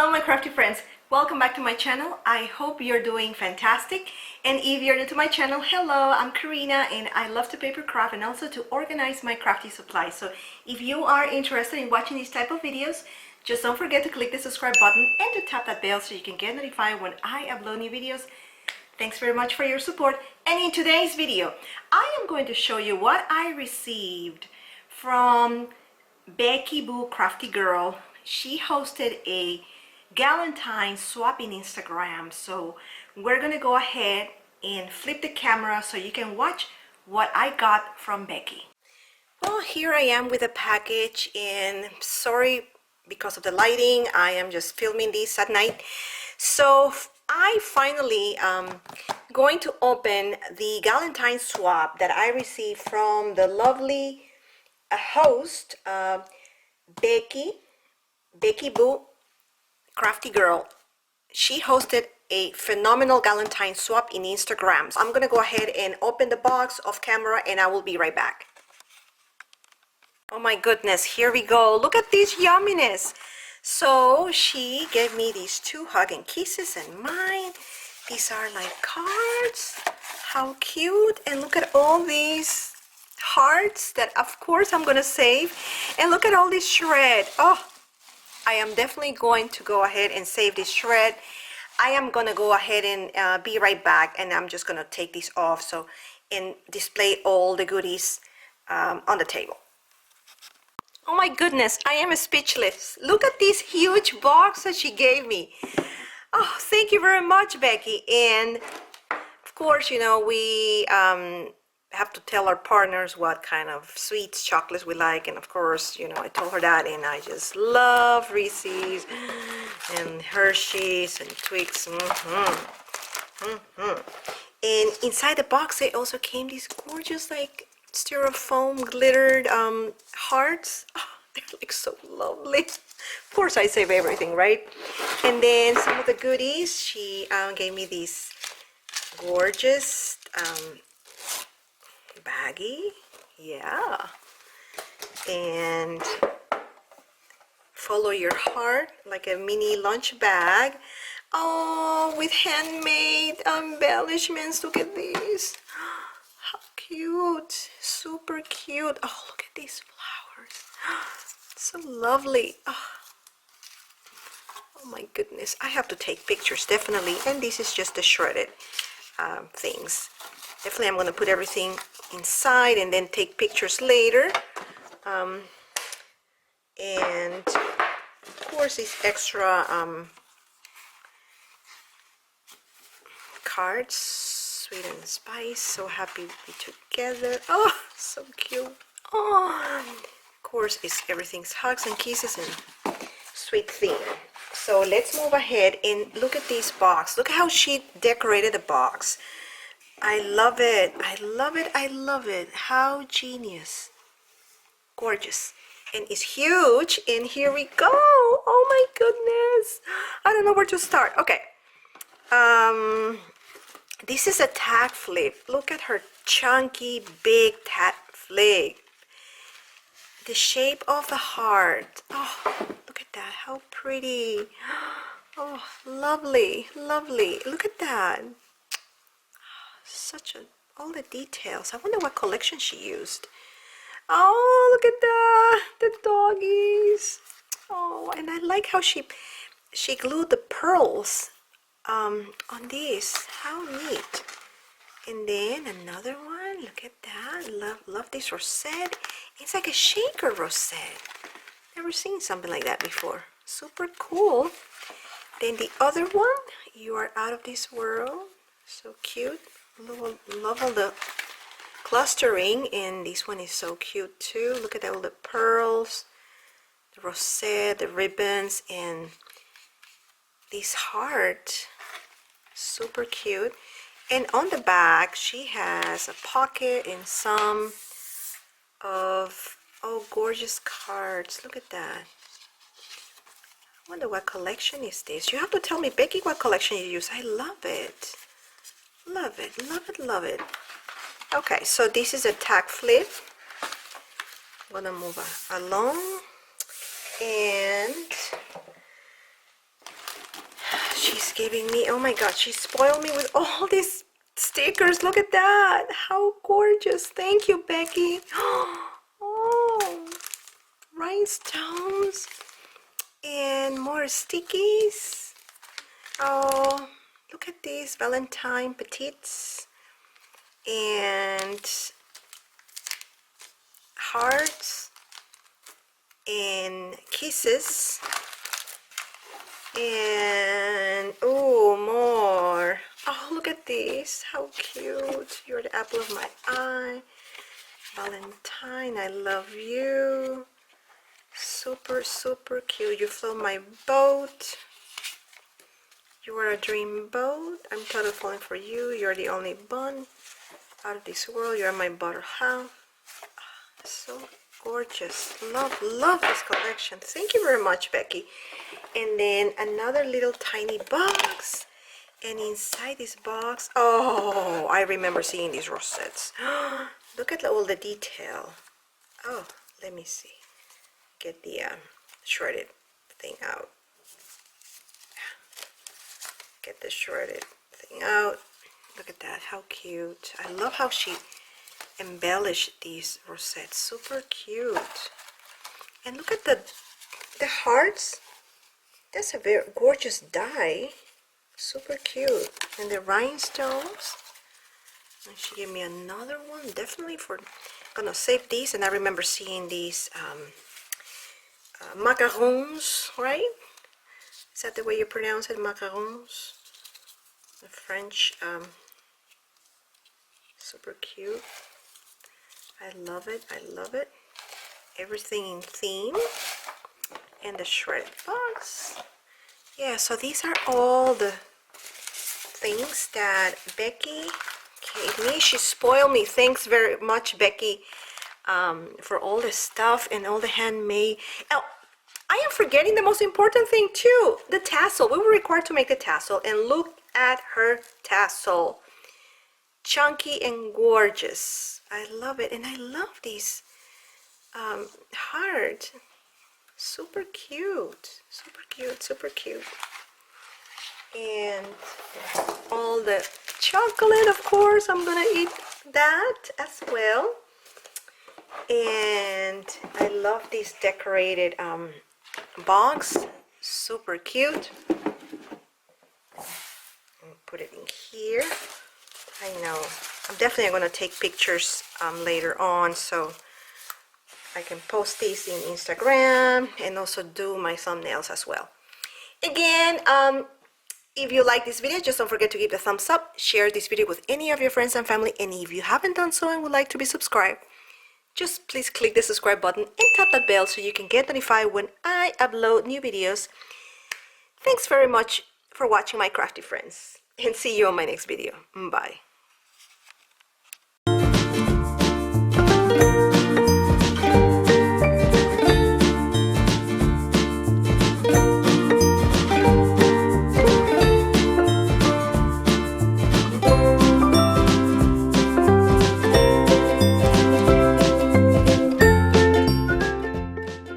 Hello my crafty friends, welcome back to my channel. I hope you're doing fantastic, and if you're new to my channel, hello, I'm Karina and I love to paper craft and also to organize my crafty supplies. So if you are interested in watching these type of videos, just don't forget to click the subscribe button and to tap that bell so you can get notified when I upload new videos. Thanks very much for your support. And in today's video I am going to show you what I received from Becky Boo Crafty Girl. She hosted a Galentine swap in Instagram, so we're gonna go ahead and flip the camera so you can watch what I got from Becky. Well, here I am with a package, and sorry because of the lighting, I am just filming this at night. So I finally going to open the Galentine swap that I received from the lovely host Becky Boo Crafty Girl. She hosted a phenomenal Galentine swap in Instagram. So I'm gonna go ahead and open the box off camera and I will be right back. Oh my goodness, here we go. Look at this yumminess. So she gave me these two hug and kisses and mine. These are like cards. How cute. And look at all these hearts that of course I'm gonna save. And look at all this shred. Oh, I am definitely going to go ahead and save this shred. I am gonna go ahead and be right back, and I'm just gonna take this off so and display all the goodies on the table. Oh my goodness, I am speechless. Look at this huge box that she gave me. Oh, thank you very much, Becky. And of course, you know, we have to tell our partners what kind of sweets, chocolates we like, and of course, you know, I told her that, and I just love Reese's and Hershey's and Twix. And inside the box, it also came these gorgeous, like, styrofoam glittered hearts. Oh, they're like so lovely. Of course, I save everything, right? And then some of the goodies, she gave me these gorgeous baggie, yeah, and follow your heart, like a mini lunch bag. Oh, with handmade embellishments. Look at these. How cute. Super cute. Oh, look at these flowers. So lovely. Oh my goodness, I have to take pictures definitely. And this is just the shredded things. Definitely I'm going to put everything inside and then take pictures later. And of course these extra cards, sweet and spice, so happy to be together. Oh, so cute. Oh, of course it's everything's hugs and kisses and sweet theme. So let's move ahead and look at this box. Look at how she decorated the box. I love it. I love it. I love it. How genius. Gorgeous. And it's huge. And here we go. Oh my goodness. I don't know where to start. Okay. This is a tag flip. Look at her chunky, big tag flip. The shape of the heart. Oh, look at that. How pretty. Oh, lovely. Lovely. Look at that. Such all the details. I wonder what collection she used. Oh, look at the doggies. Oh, and I like how she glued the pearls on this. How neat. And then another one. Look at that. Love this rosette. It's like a shaker rosette. Never seen something like that before. Super cool. Then the other one. You are out of this world. So cute. Love all the clustering, and this one is so cute too. Look at all the pearls, the rosette, the ribbons, and this heart. Super cute. And on the back she has a pocket and some of gorgeous cards. Look at that. I wonder what collection is this. You have to tell me, Becky, what collection you use. I love it. Love it, love it, love it. Okay, so this is a tag flip. I'm gonna move along, and she's giving me, oh my god, she spoiled me with all these stickers. Look at that. How gorgeous. Thank you, Becky. Oh, rhinestones and more stickies. Oh, look at these Valentine petites and hearts and kisses and oh, more. Oh, look at this. How cute. You're the apple of my eye. Valentine, I love you. Super, super cute. You float my boat. You are a dream boat. I'm totally falling for you. You're the only one out of this world. You're my butter half. So gorgeous. Love this collection. Thank you very much, Becky. And then another little tiny box. And inside this box, oh, I remember seeing these rosettes. Look at all the detail. Oh, let me see. Get the shredded thing out. Get the shredded thing out. Look at that. How cute. I love how she embellished these rosettes. Super cute. And look at the hearts. That's a very gorgeous die. Super cute. And the rhinestones. And she gave me another one. Definitely for gonna save these. And I remember seeing these macarons, right? Is that the way you pronounce it? Macarons. The French. Super cute. I love it. I love it. Everything in theme. And the shredded box. Yeah, so these are all the things that Becky gave me. She spoiled me. Thanks very much, Becky, for all the stuff and all the handmade. Oh, I am forgetting the most important thing too, the tassel. We were required to make the tassel, and look at her tassel. Chunky and gorgeous. I love it, and I love these heart. Super cute, super cute, super cute. And all the chocolate, of course, I'm gonna eat that as well. And I love this decorated box. Super cute. I'll put it in here. I know. I'm definitely gonna take pictures later on, so I can post these in Instagram and also do my thumbnails as well. Again, if you like this video, just don't forget to give it a thumbs up, share this video with any of your friends and family, and if you haven't done so and would like to be subscribed, just please click the subscribe button and tap that bell so you can get notified when I upload new videos. Thanks very much for watching, my crafty friends, and see you on my next video. Bye.